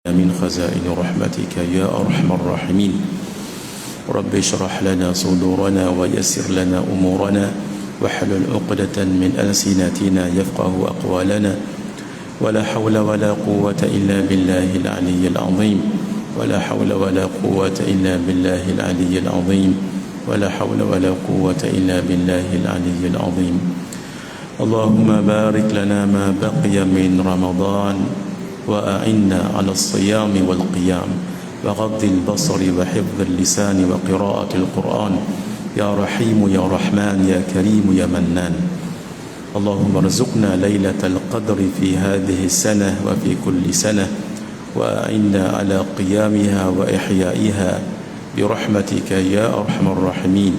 من خزائن رحمتك يا أرحم الراحمين. رب اشرح لنا صدورنا ويسر لنا أمورنا واحلل عقدة من ألسنتنا يفقه أقوالنا ولا حول ولا قوة إلا بالله العلي العظيم ولا حول ولا قوة إلا بالله العلي العظيم ولا حول ولا قوة إلا بالله العلي العظيم. اللهم بارك لنا ما بقي من رمضان وأعنا على الصيام والقيام وغض البصر وحفظ اللسان وقراءة القرآن يا رحيم يا رحمن يا كريم يا منان. اللهم ارزقنا ليلة القدر في هذه السنة وفي كل سنة وأعنا على قيامها وإحيائها برحمتك يا أرحم الراحمين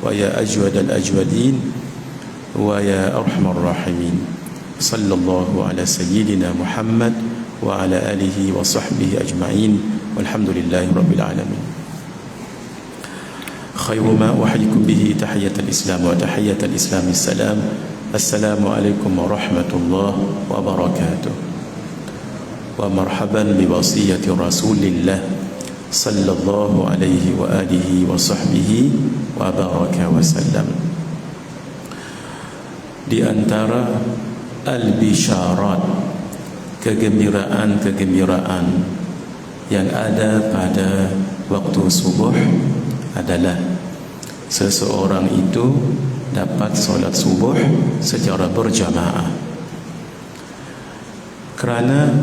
ويا أجود الأجودين ويا أرحم الراحمين. صلى الله على سيدنا محمد وعلى آله وصحبه أجمعين والحمد لله رب العالمين. خير ما أحييكم به تحية الإسلام وتحية الإسلام السلام. السلام عليكم ورحمة الله وبركاته. ومرحبا بوصية رسول الله صلى الله عليه وآله وصحبه وبارك وسلم. Di antara al-bisharat, kegembiraan-kegembiraan yang ada pada waktu subuh adalah seseorang itu dapat solat subuh secara berjamaah. Kerana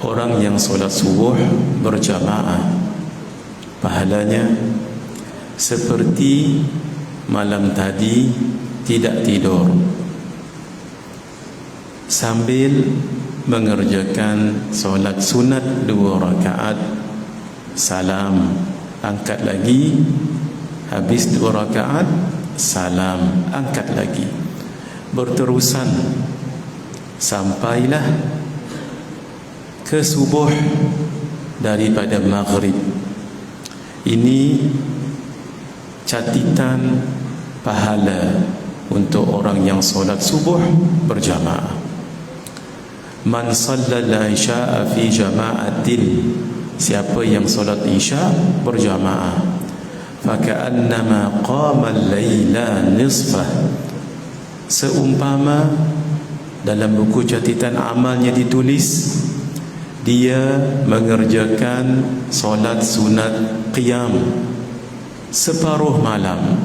orang yang solat subuh berjamaah pahalanya seperti malam tadi tidak tidur sambil mengerjakan solat sunat 2 rakaat, salam, angkat lagi, habis 2 rakaat, salam, angkat lagi, berterusan sampailah ke subuh daripada maghrib. Ini catatan pahala untuk orang yang solat subuh berjamaah. Man sallal isya'a fi jama'atin, siapa yang solat isya' berjamaah, faka'annama qama al-laila nisfah, seumpama dalam buku catatan amalnya ditulis dia mengerjakan solat sunat qiyam separuh malam,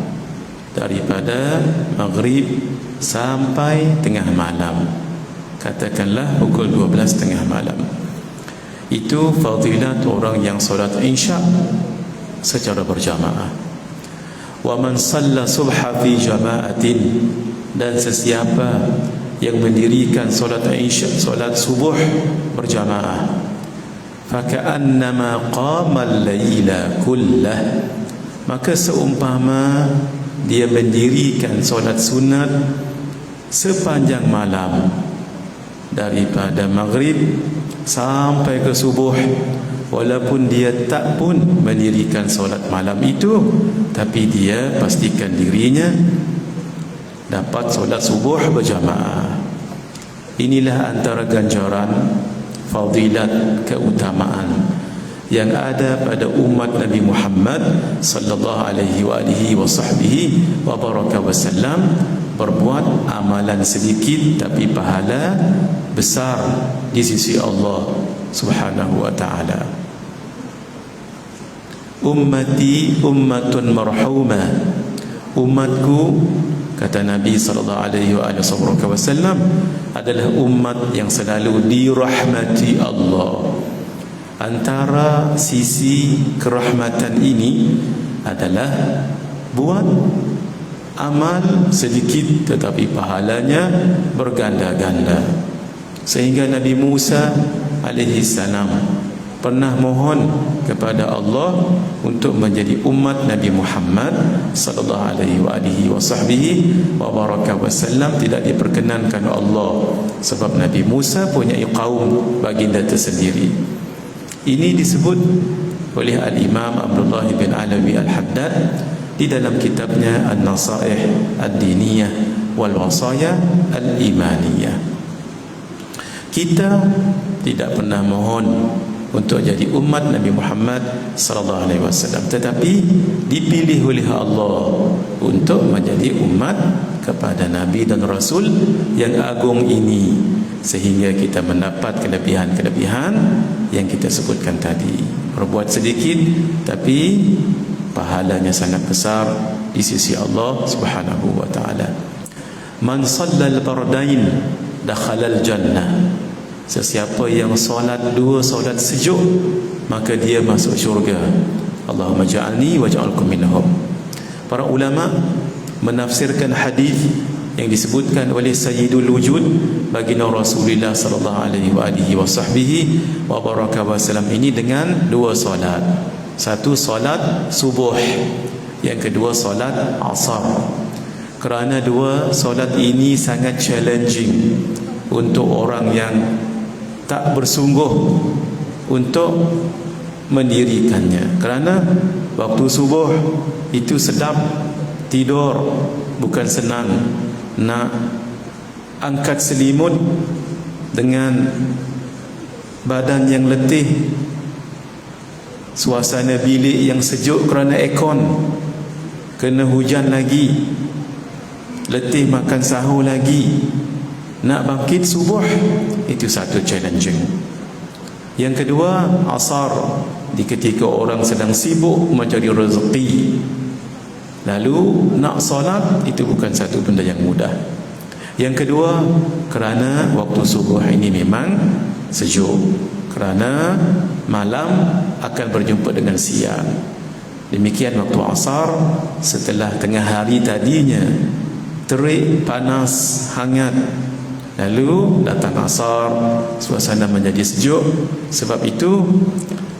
daripada maghrib sampai tengah malam, katakanlah pukul 12 tengah malam. Itu fadilat orang yang solat isya secara berjamaah. Wa man shalla subha fi jama'atin, dan sesiapa yang mendirikan solat isya, solat subuh berjamaah, faka'annama qama al-laila kullah, maka seumpama dia mendirikan solat sunat sepanjang malam, daripada maghrib sampai ke subuh, walaupun dia tak pun mendirikan solat malam itu, tapi dia pastikan dirinya dapat solat subuh berjamaah. Inilah antara ganjaran, fadilat, keutamaan yang ada pada umat Nabi Muhammad sallallahu alaihi wa alihi wa sahbihi wa baraka wasallam, berbuat amalan sedikit tapi pahala besar di sisi Allah Subhanahu wa taala. Ummati ummatun marhumah, umatku, kata Nabi sallallahu alaihi wasallam, adalah umat yang selalu dirahmati Allah. Antara sisi kerahmatan ini adalah buat amal sedikit tetapi pahalanya berganda-ganda. Sehingga Nabi Musa alaihi salam pernah mohon kepada Allah untuk menjadi umat Nabi Muhammad sallallahu alaihi wa baraka wasallam, tidak diperkenankan Allah sebab Nabi Musa punya kaum baginda tersendiri. Ini disebut oleh Al-Imam Abdullah bin Alawi Al-Haddad di dalam kitabnya An-Nasaih Ad-Diniyah wal Wasaya Al-Imaniyah. Kita tidak pernah mohon untuk jadi umat Nabi Muhammad sallallahu alaihi wasallam, tetapi dipilih oleh Allah untuk menjadi umat kepada Nabi dan Rasul yang agung ini, sehingga kita mendapat kelebihan-kelebihan yang kita sebutkan tadi. Berbuat sedikit tapi pahalanya sangat besar di sisi Allah Subhanahu wa taala. Man shallal bardain dakhalal jannah. Sesiapa yang solat 2 solat sejuk, maka dia masuk syurga. Allahumma ja'alni waj'alkum minhum. Para ulama menafsirkan hadis yang disebutkan oleh Sayyidul Wujud baginda Rasulullah sallallahu alaihi wa baraka wasallam ini dengan 2 solat. Satu solat subuh, yang kedua solat asar. Kerana 2 solat ini sangat challenging untuk orang yang tak bersungguh untuk mendirikannya. Kerana waktu subuh itu sedap tidur, bukan senang. Nak angkat selimut dengan badan yang letih, suasana bilik yang sejuk kerana aircon, kena hujan lagi, letih makan sahur lagi, nak bangkit subuh, itu satu challenging. Yang kedua asar, di ketika orang sedang sibuk mencari rezeki, lalu nak solat, itu bukan satu benda yang mudah. Yang kedua, kerana waktu subuh ini memang sejuk, kerana malam akan berjumpa dengan siang. Demikian waktu asar, setelah tengah hari tadinya terik, panas, hangat, lalu datang asar, suasana menjadi sejuk. Sebab itu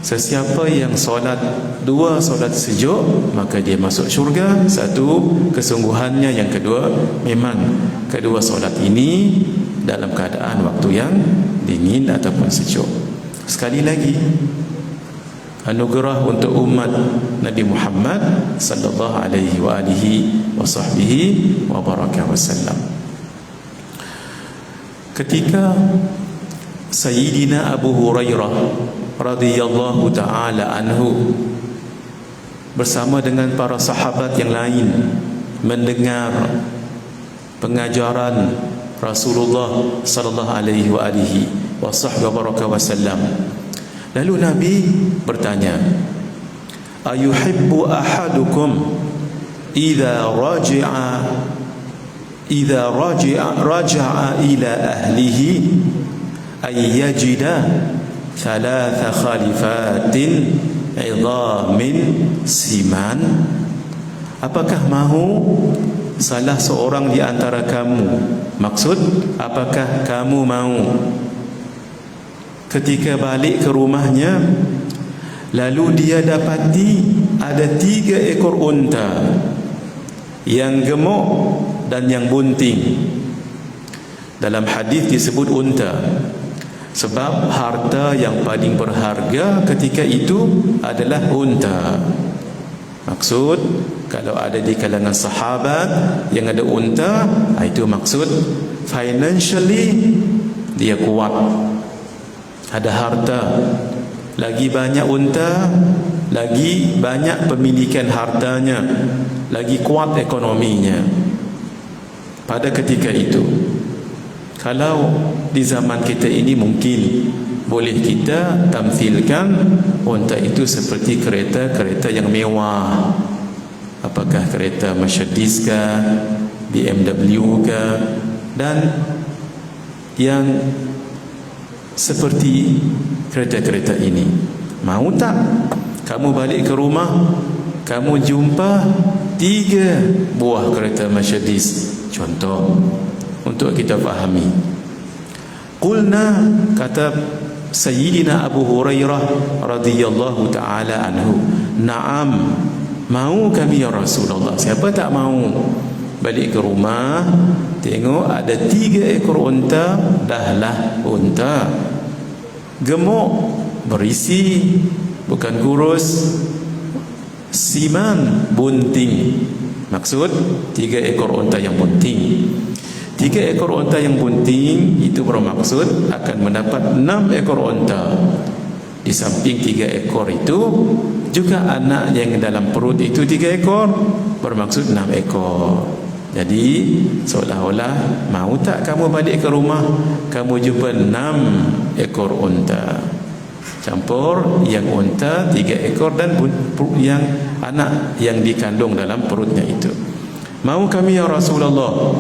sesiapa yang solat 2 solat sejuk, maka dia masuk syurga. Satu, kesungguhannya. Yang kedua, memang kedua solat ini dalam keadaan waktu yang dingin ataupun sejuk. Sekali lagi, anugerah untuk umat Nabi Muhammad sallallahu alaihi wa baraka wasallam. Ketika Sayyidina Abu Hurairah radhiyallahu ta'ala anhu bersama dengan para sahabat yang lain mendengar pengajaran Rasulullah sallallahu alaihi wasallam, lalu Nabi bertanya, ayuhibbu ahadukum idza raja'a ila ahlihi ay yajida 3 khalifatin 'idhamin siman. Apakah mahu salah seorang di antara kamu, maksud apakah kamu mahu ketika balik ke rumahnya, lalu dia dapati ada 3 ekor unta yang gemuk dan yang bunting. Dalam hadis disebut unta sebab harta yang paling berharga ketika itu adalah unta. Maksud, kalau ada di kalangan sahabat yang ada unta, itu maksud financially dia kuat, ada harta. Lagi banyak unta, lagi banyak pemilikan hartanya, lagi kuat ekonominya pada ketika itu. Kalau di zaman kita ini, mungkin boleh kita tamthilkan unta itu seperti kereta-kereta yang mewah. Apakah kereta Mercedes ke, BMW ke, dan yang seperti kereta-kereta ini. Mau tak kamu balik ke rumah, kamu jumpa 3 buah kereta Mercedes, contoh untuk kita fahami. Qulna, kata Sayyidina Abu Hurairah radhiyallahu ta'ala anhu, na'am, mau kami ya Rasulullah. Siapa tak mau balik ke rumah tengok ada 3 ekor unta, dahlah unta gemuk, berisi, bukan kurus, siman, bunting. Maksud 3 ekor unta yang bunting. 3 ekor unta yang bunting itu bermaksud akan mendapat 6 ekor unta. Di samping 3 ekor itu juga anak yang dalam perut itu 3 ekor, bermaksud 6 ekor. Jadi seolah-olah mau tak kamu balik ke rumah, kamu jumpa 6 ekor unta. Campur yang unta 3 ekor dan yang anak yang dikandung dalam perutnya itu. Mau kami ya Rasulullah.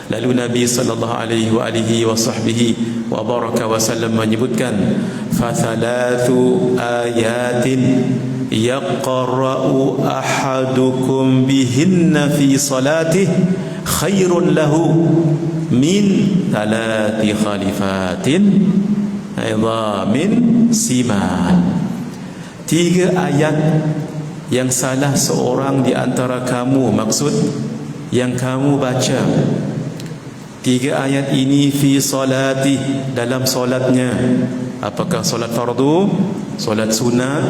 Lalu Nabi sallallahu alaihi wa baraka wasallam menyebutkan, fa thalathu ayatin yaqra'u ahadukum bihinna fi salatih khairun lahu min thalathi khalifatin idhamin siman. 3 ayat yang salah seorang di antara kamu, maksud yang kamu baca 3 ayat ini fi salati, dalam solatnya. Apakah solat fardu, solat sunat,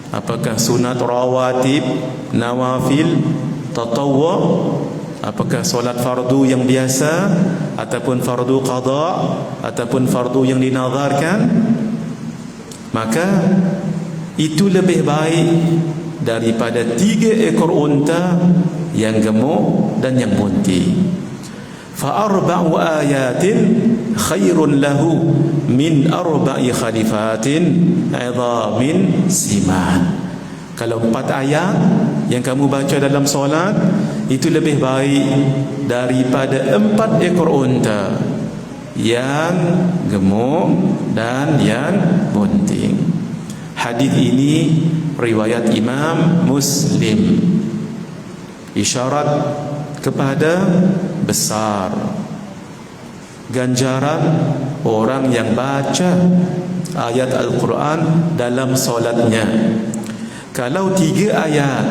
apakah sunat rawatib, nawafil, tatawwu', apakah solat fardu yang biasa ataupun fardu qada ataupun fardu yang dinazarkan, maka itu lebih baik daripada 3 ekor unta yang gemuk dan yang bunting. Fa arba'u ayatin khairun lahu min arba'i khalifatin idhamin siman. Kalau 4 ayat yang kamu baca dalam solat itu lebih baik daripada 4 ekor unta yang gemuk dan yang bunting. Hadis ini riwayat Imam Muslim, isyarat kepada besar ganjaran orang yang baca ayat Al-Quran dalam solatnya. Kalau 3 ayat,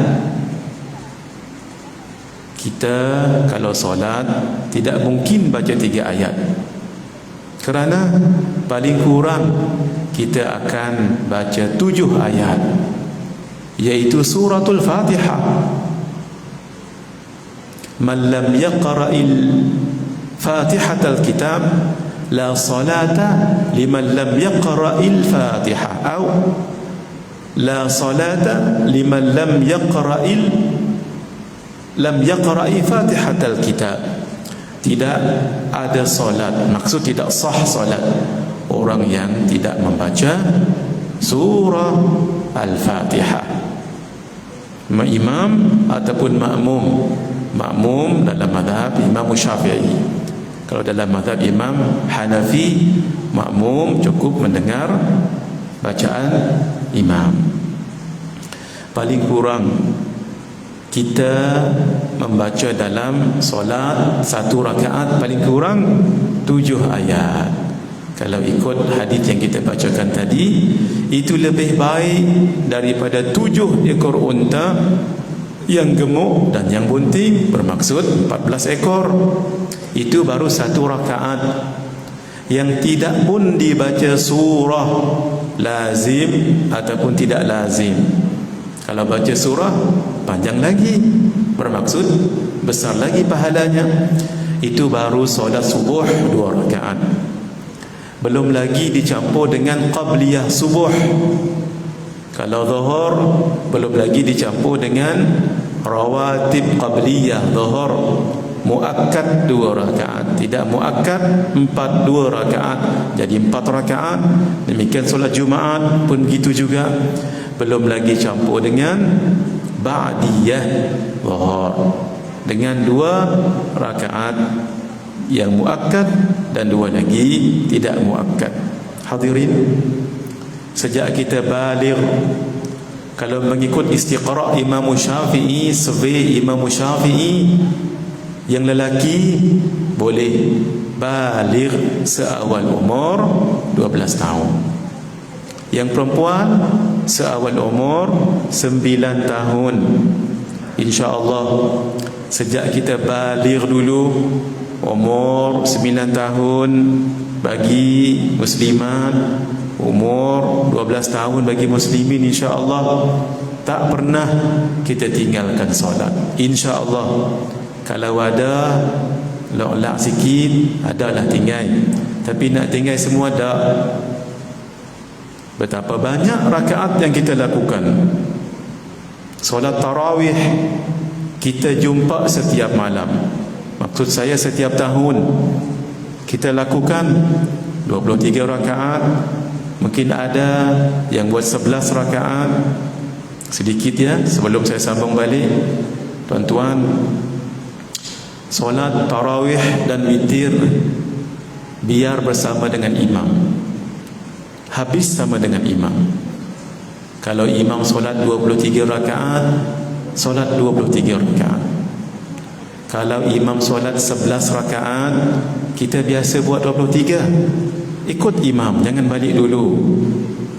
kita kalau solat tidak mungkin baca 3 ayat, kerana paling kurang kita akan baca 7 ayat, yaitu suratul Fatihah. Man lam yaqra'il Fatihatal kitab la salata liman lam yaqra'il Fatihah, atau la salata liman lam yaqra'i Fatihatal kitab. Tidak ada solat, maksud tidak sah solat orang yang tidak membaca surah Al-Fatihah. Imam ataupun makmum. Makmum dalam mazhab Imam Syafi'i. Kalau dalam mazhab Imam Hanafi, makmum cukup mendengar bacaan imam. Paling kurang kita membaca dalam solat 1 rakaat paling kurang 7 ayat. Kalau ikut hadis yang kita bacakan tadi, itu lebih baik daripada 7 ekor unta yang gemuk dan yang bunting, bermaksud 14 ekor. Itu baru 1 rakaat yang tidak pun dibaca surah, lazim ataupun tidak lazim. Kalau baca surah panjang lagi, bermaksud besar lagi pahalanya. Itu baru solat subuh 2 rakaat. Belum lagi dicampur dengan qabliyah subuh. Kalau zuhur belum lagi dicampur dengan rawatib qabliyah zuhur, muakkad 2 rakaat, tidak muakkad 2 rakaat, jadi 4 rakaat. Demikian solat Jumaat pun begitu juga. Belum lagi campur dengan ba'diyah zuhur dengan 2 rakaat yang muakkad dan 2 lagi tidak muakkad. Hadirin, sejak kita baligh, kalau mengikut istiqra' Imam Syafi'i, survei Imam Syafi'i, yang lelaki boleh baligh seawal umur 12 tahun, yang perempuan seawal umur 9 tahun. InsyaAllah sejak kita baligh dulu umur 9 tahun bagi muslimat, umur 12 tahun bagi muslimin, insya-Allah tak pernah kita tinggalkan solat. Insya-Allah kalau ada lok-lak sikit adalah tinggal, tapi nak tinggal semua tak. Betapa banyak rakaat yang kita lakukan. Solat tarawih kita jumpa setiap malam, maksud saya setiap tahun kita lakukan 23 rakaat. Mungkin ada yang buat 11 rakaat. Sedikit ya, sebelum saya sambung balik, tuan-tuan, solat tarawih dan witir biar bersama dengan imam, habis sama dengan imam. Kalau imam solat 23 rakaat, solat 23 rakaat. Kalau imam solat 11 rakaat, kita biasa buat 23. Ikut imam, jangan balik dulu.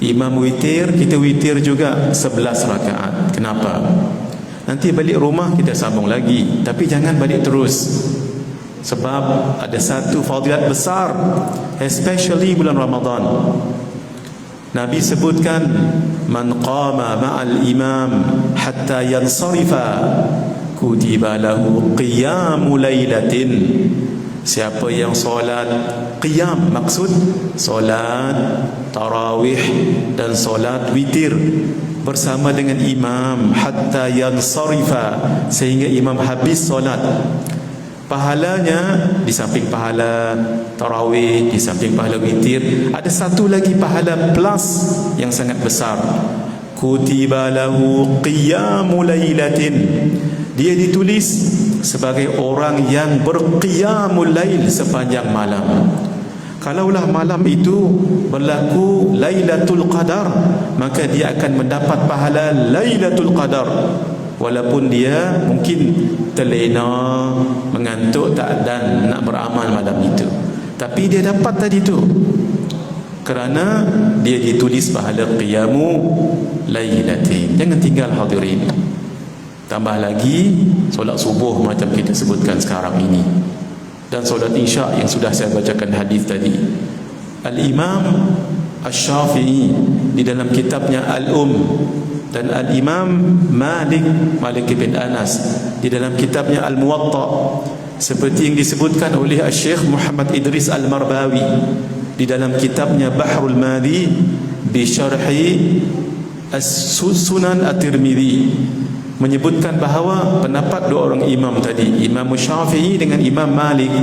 Imam witir, kita witir juga 11 rakaat. Kenapa? Nanti balik rumah kita sambung lagi, tapi jangan balik terus. Sebab ada satu fadilat besar, especially bulan Ramadan. Nabi sebutkan, man qama ma'al imam hatta yansarifa kutiba lahu qiyamu lailatin. Siapa yang solat qiyam, maksud solat tarawih dan solat witir bersama dengan imam hatta yansarifa, sehingga imam habis solat, pahalanya di samping pahala tarawih, di samping pahala witir, ada satu lagi pahala plus yang sangat besar. Kutiba lahu qiyamu lailatin, dia ditulis sebagai orang yang berqiyamul lail sepanjang malam. Kalaulah malam itu berlaku Lailatul Qadar, maka dia akan mendapat pahala Lailatul Qadar, walaupun dia mungkin terlena, mengantuk, tak dan nak beramal malam itu, tapi dia dapat tadi tu kerana dia ditulis pahala qiyamu lailatin. Jangan tinggal hadirin. Tambah lagi solat subuh macam kita sebutkan sekarang ini, dan solat isya yang sudah saya bacakan hadis tadi. Al-Imam Asy-Syafi'i di dalam kitabnya dan Al-Imam Malik bin Anas di dalam kitabnya Al-Muwatta, seperti yang disebutkan oleh Syekh Muhammad Idris Al-Marbawi di dalam kitabnya Bahrul Madi bi Syarhi As-Sunan At-Tirmidzi, menyebutkan bahawa pendapat dua orang imam tadi, Imam Syafi'i dengan Imam Malik,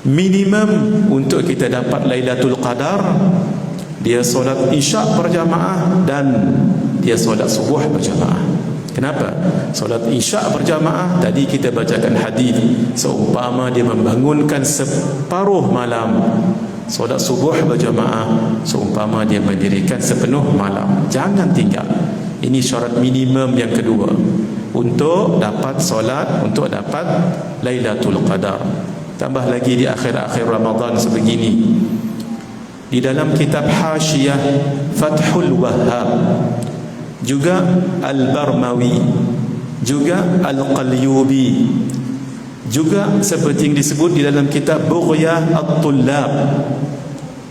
minimum untuk kita dapat Lailatul Qadar, dia solat isya berjamaah dan dia solat subuh berjamaah. Kenapa? Solat isya berjamaah tadi kita bacakan hadis, seumpama dia membangunkan separuh malam. Solat subuh berjamaah seumpama dia mendirikan sepenuh malam. Jangan tinggal. Ini syarat minimum yang kedua untuk dapat solat, untuk dapat Lailatul Qadar. Tambah lagi di akhir-akhir Ramadan sebegini, di dalam kitab Hasyiah Fathul Wahhab, juga Al-Barmawi, juga Al-Qalyubi, juga seperti yang disebut di dalam kitab Bughyah At-Tullab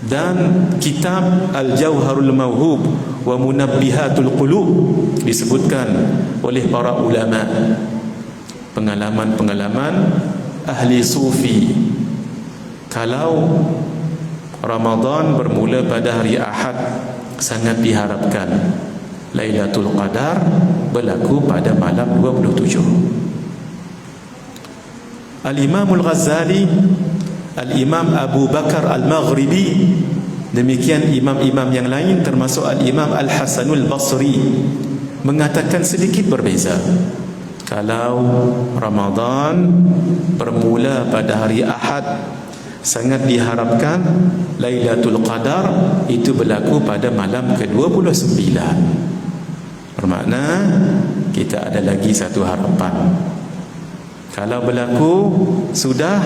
dan kitab Al-Jawharul Mawhub wa Munabbihatul Qulub, disebutkan oleh para ulama pengalaman-pengalaman ahli sufi. Kalau Ramadan bermula pada hari Ahad, sangat diharapkan Lailatul Qadar berlaku pada malam 27. Al-Imam Al-Ghazali, Al-Imam Abu Bakar Al-Maghribi, demikian imam-imam yang lain termasuk Al-Imam Al-Hasanul Basri mengatakan sedikit berbeza. Kalau Ramadan bermula pada hari Ahad, sangat diharapkan Lailatul Qadar itu berlaku pada malam ke-29. Bermakna kita ada lagi satu harapan. Kalau berlaku sudah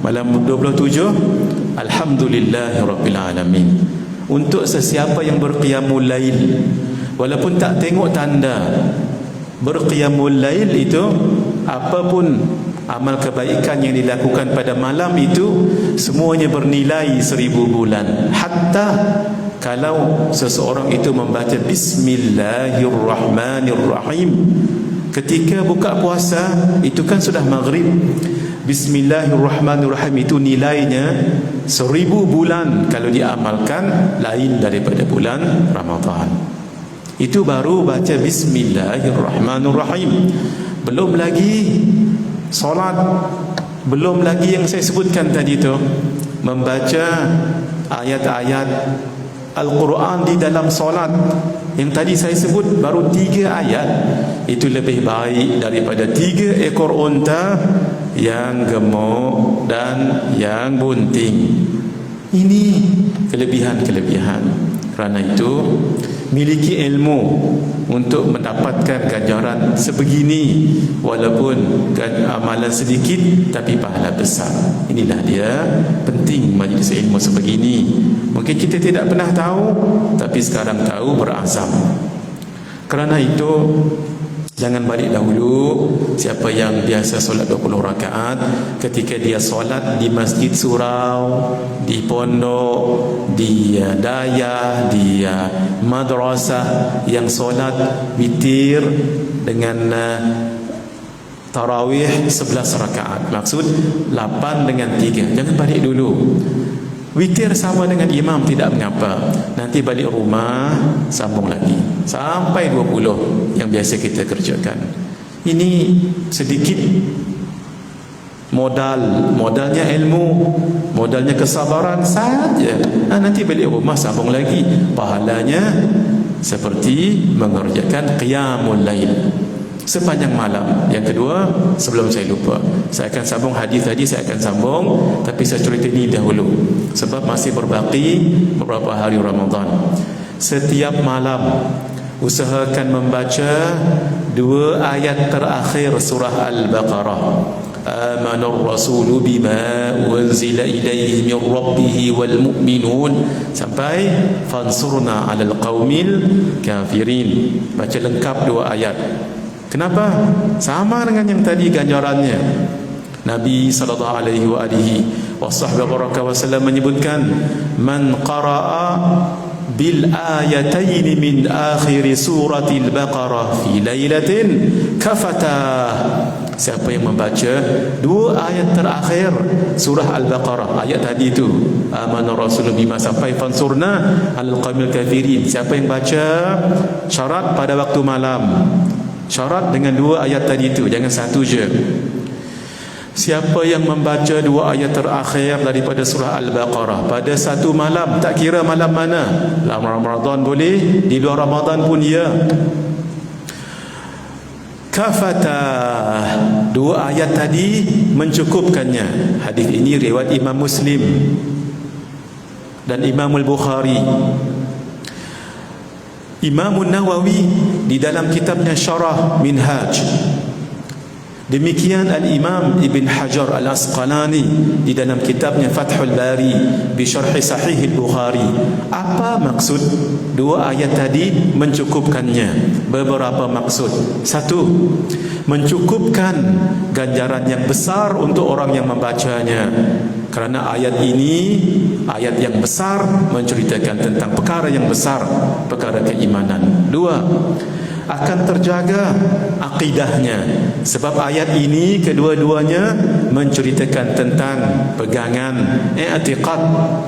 malam 27, alhamdulillahirabbil alamin. Untuk sesiapa yang berqiyamul lail, walaupun tak tengok tanda, berqiyamul lail itu apapun amal kebaikan yang dilakukan pada malam itu semuanya bernilai 1000 bulan. Hatta kalau seseorang itu membaca Bismillahirrahmanirrahim ketika buka puasa, itu kan sudah maghrib. Bismillahirrahmanirrahim itu nilainya 1000 bulan kalau diamalkan lain daripada bulan Ramadan. Itu baru baca Bismillahirrahmanirrahim. Belum lagi solat, belum lagi yang saya sebutkan tadi tu, membaca ayat-ayat Al-Quran di dalam solat. Yang tadi saya sebut baru 3 ayat. Itu lebih baik daripada 3 ekor unta yang gemuk dan yang bunting. Ini kelebihan-kelebihan. Kerana itu miliki ilmu untuk mendapatkan ganjaran sebegini, walaupun amalan sedikit tapi pahala besar. Inilah dia penting majlis ilmu sebegini. Mungkin kita tidak pernah tahu, tapi sekarang tahu, berazam. Kerana itu jangan balik dahulu. Siapa yang biasa solat 20 rakaat, ketika dia solat di masjid surau, di pondok, di daya, di madrasah, yang solat witir dengan tarawih 11 rakaat, maksud 8 dengan 3, jangan balik dulu. Witir sama dengan imam tidak mengapa. Nanti balik rumah sambung lagi sampai 20 yang biasa kita kerjakan. Ini sedikit modalnya ilmu, modalnya kesabaran saja. Nanti balik rumah sambung lagi. Pahalanya seperti mengerjakan qiyamul lail sepanjang malam. Yang kedua, sebelum saya lupa, saya akan sambung hadis tadi, saya akan sambung, tapi saya cerita ini dahulu sebab masih berbaki beberapa hari Ramadan. Setiap malam usahakan membaca 2 ayat terakhir surah Al-Baqarah. Amanur rasulu bima unzila ilaihi min rabbih wal mu'minun sampai fansurna 'alal qaumil kafirin. Baca lengkap 2 ayat. Kenapa? Sama dengan yang tadi ganjarannya. Nabi sallallahu alaihi wasallam menyebutkan, man qara'a bil ayatayn min akhir suratil Baqarah fi lailatin kafatah. Siapa yang membaca 2 ayat terakhir surah Al-Baqarah, ayat tadi itu amana rasul bima sampai fansurna al qaumil kafirin, siapa yang baca, syarat pada waktu malam, syarat dengan 2 ayat tadi itu, jangan satu je. Siapa yang membaca 2 ayat terakhir daripada surah Al-Baqarah pada satu malam, tak kira malam mana, dalam Ramadan boleh, di luar Ramadan pun ya, kafatah, 2 ayat tadi mencukupkannya. Hadis ini riwayat Imam Muslim dan Imam Al-Bukhari. Imam Nawawi di dalam kitabnya Syarah Minhaj, demikian Al-Imam Ibn Hajar Al-Asqalani di dalam kitabnya Fathul Bari bi Syarh Sahih Al-Bukhari. Apa maksud 2 ayat tadi mencukupkannya? Beberapa maksud. 1, mencukupkan ganjaran yang besar untuk orang yang membacanya. Kerana ayat ini ayat yang besar, menceritakan tentang perkara yang besar, perkara keimanan. 2, akan terjaga akidahnya, sebab ayat ini kedua-duanya menceritakan tentang pegangan i'tiqad,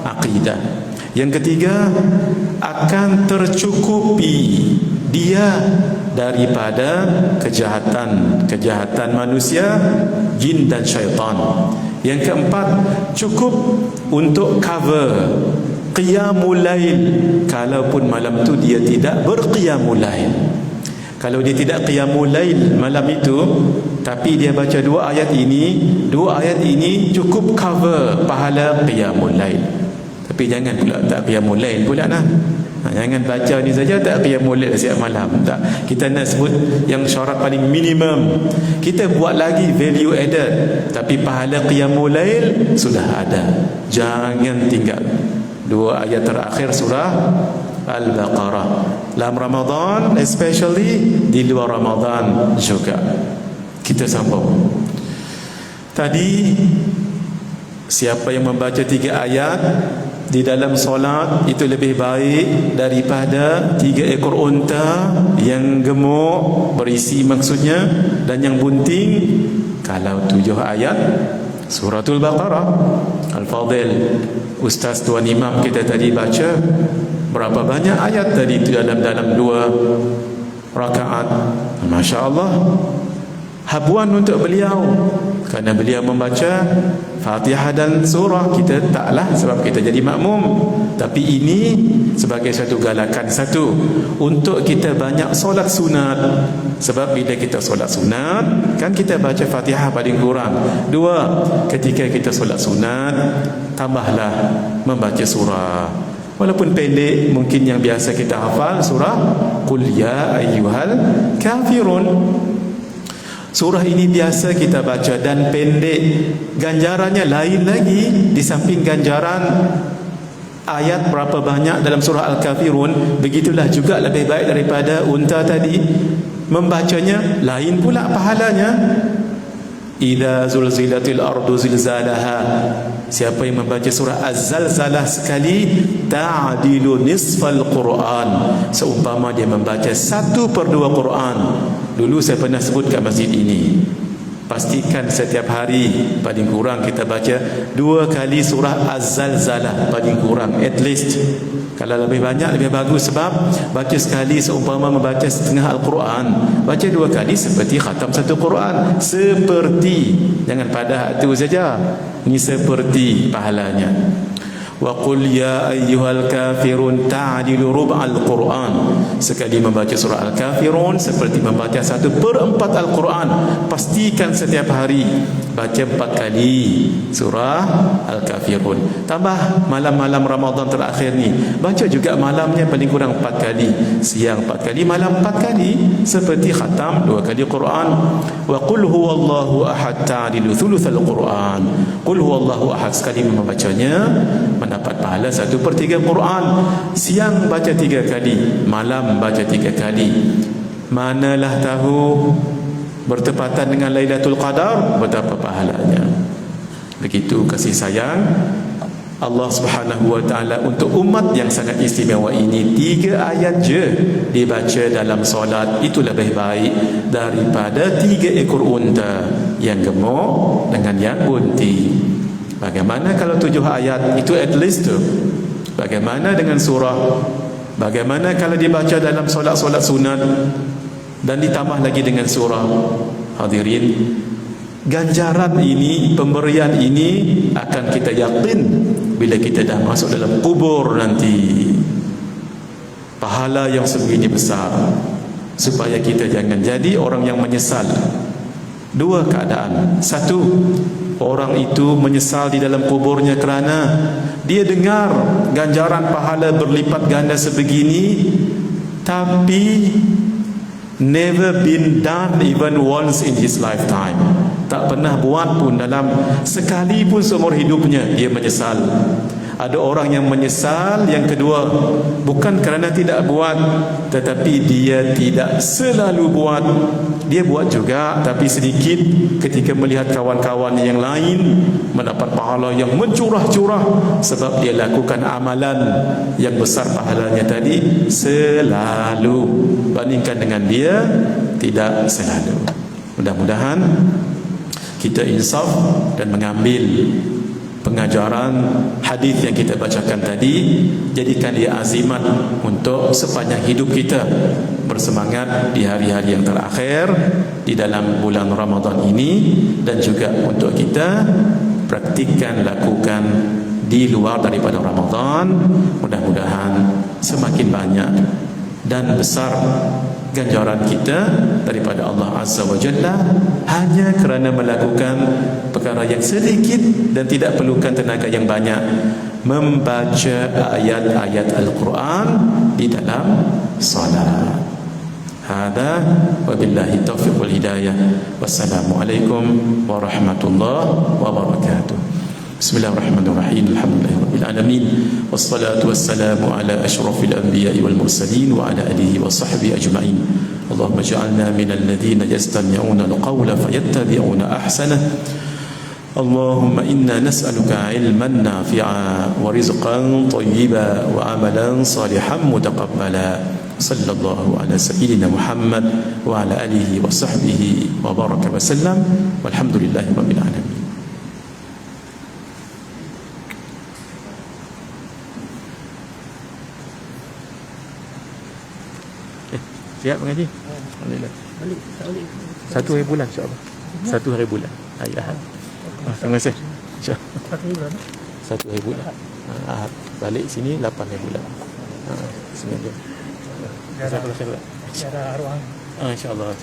akidah. Yang ketiga, akan tercukupi dia daripada kejahatan manusia, jin dan syaitan. Yang keempat, cukup untuk cover qiyamul lail, kalaupun malam itu dia tidak berqiyamul lail. Kalau dia tidak qiyamul lail malam itu, tapi dia baca 2 ayat ini, 2 ayat ini cukup cover pahala qiyamul lail. Tapi jangan pula tak qiyamul lail pula nah. Jangan baca ni saja tak qiyamul lail setiap malam. Tak. Kita nak sebut yang syarat paling minimum. Kita buat lagi value added, tapi pahala qiyamul lail sudah ada. Jangan tinggal 2 ayat terakhir surah Al-Baqarah dalam Ramadan, especially di luar Ramadan juga. Kita sambung. Tadi siapa yang membaca 3 ayat di dalam solat itu lebih baik daripada 3 ekor unta yang gemuk berisi maksudnya dan yang bunting. Kalau 7 ayat Suratul Baqarah. Al-Fadil Ustaz Tuan Imam kita tadi baca berapa banyak ayat tadi itu dalam 2 rakaat. Masya Allah, habuan untuk beliau, kerana beliau membaca Fatihah dan surah. Kita taklah, sebab kita jadi makmum. Tapi ini sebagai satu galakan, satu, untuk kita banyak solat sunat. Sebab bila kita solat sunat, kan kita baca Fatihah paling kurang. 2, ketika kita solat sunat, tambahlah membaca surah. Walaupun pendek, mungkin yang biasa kita hafal surah Qul ya ayyuhal kafirun. Surah ini biasa kita baca dan pendek. Ganjarannya lain lagi. Di samping ganjaran ayat berapa banyak dalam surah Al-Kafirun, begitulah juga lebih baik daripada unta tadi. Membacanya lain pula pahalanya. Idza zulzilatil ardu zilzalaha. Siapa yang membaca surah Az-Zalzalah sekali, ta'dilu nisfal Quran. Seumpama dia membaca 1/2 Quran. Dulu saya pernah sebut kat masjid ini, pastikan setiap hari paling kurang kita baca 2 kali surah Az-Zalzalah, paling kurang, at least. Kalau lebih banyak lebih bagus, sebab baca sekali seumpama membaca setengah Al-Quran. Baca 2 kali seperti khatam 1 Quran. Seperti, jangan pada itu saja, ini seperti pahalanya. Wa qul ya ayyuhal kafirun ta'dilu rub'al Quran. Sekali membaca surah Al-Kafirun seperti membaca 1/4 Al-Quran. Pastikan setiap hari baca 4 kali surah Al-Kafirun. Tambah malam-malam Ramadan terakhir ni, baca juga malamnya paling kurang 4 kali. Siang 4 kali, malam 4 kali, seperti khatam 2 kali Quran. Wa qul huwallahu ahad ta'dilu thuluthal Quran. Qul huwallahu ahad, sekali membacanya mendapat pahala 1/3 Quran. Siang baca 3 kali, malam baca 3 kali. Manalah tahu bertepatan dengan Lailatul Qadar, betapa pahalanya. Begitu kasih sayang Allah Subhanahu wa taala untuk umat yang sangat istimewa ini. 3 ayat je dibaca dalam solat, itu lebih baik daripada 3 ekor unta yang gemuk dengan yang bunting. Bagaimana kalau 7 ayat? Itu at least tu. Bagaimana dengan surah? Bagaimana kalau dibaca dalam solat-solat sunat dan ditambah lagi dengan surah? Hadirin, ganjaran ini, pemberian ini akan kita yakin bila kita dah masuk dalam kubur nanti. Pahala yang sebegini besar, supaya kita jangan jadi orang yang menyesal. 2 keadaan. 1, orang itu menyesal di dalam kuburnya kerana dia dengar ganjaran pahala berlipat ganda sebegini, tapi never been done even once in his lifetime. Tak pernah buat pun dalam sekali pun seumur hidupnya. Dia menyesal. Ada orang yang menyesal, yang kedua, bukan kerana tidak buat, tetapi dia tidak selalu buat. Dia buat juga, tapi sedikit. Ketika melihat kawan-kawan yang lain mendapat pahala yang mencurah-curah, sebab dia lakukan amalan yang besar pahalanya tadi, selalu. Bandingkan dengan dia, tidak selalu. Mudah-mudahan kita insaf dan mengambil pengajaran hadis yang kita bacakan tadi, jadikan dia azimat untuk sepanjang hidup kita, bersemangat di hari-hari yang terakhir di dalam bulan Ramadan ini, dan juga untuk kita praktikkan, lakukan di luar daripada Ramadan. Mudah-mudahan semakin banyak dan besar ganjaran kita daripada Allah Azza wa Jalla, hanya kerana melakukan perkara yang sedikit dan tidak perlukan tenaga yang banyak, membaca ayat-ayat Al-Quran di dalam salat. Hada wabillahi taufiq wal hidayah. Wassalamualaikum warahmatullahi wabarakatuh. Bismillahirrahmanirrahim. Alhamdulillahirabbil alamin. Wassalatu wassalamu ala asyrafil anbiya'i wal mursalin wa ala alihi wa sahbihi ajma'in. Allahumma ij'alna minal ladzina yastami'una al-qawla fayattabi'una ahsanah. Allahumma inna nas'aluka 'ilman nafi'a wa rizqan thayyiban wa 'amalan salihan mutaqabbala. Sallallahu ala sayyidina Muhammad wa ala alihi wa sahbihi wa baraka wa sallam. Walhamdulillahirabbil alamin. Siap mengaji? Alhamdulillah. Balik, tak balik. 1 hari bulan insya-Allah. 1 hari bulan. Hari Ahad. Terima kasih. InsyaAllah. 1 bulan. 1 hari bulan. Ahad. Balik sini 8 hari bulan. Sengaja. Ada arwah. InsyaAllah.